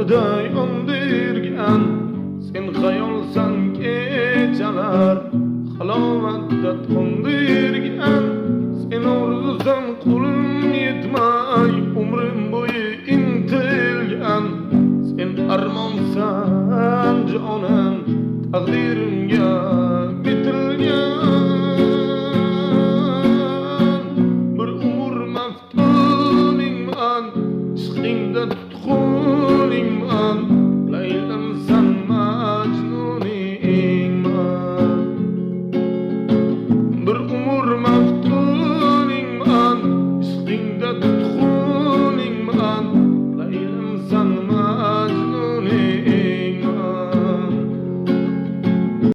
uyquda yondirgan sen xayolsan kechalar halovatda to'ndirgan sen orzusan qo'lim yetmay umrim bo'yi intilgan sen armonsan jonim taqdirimga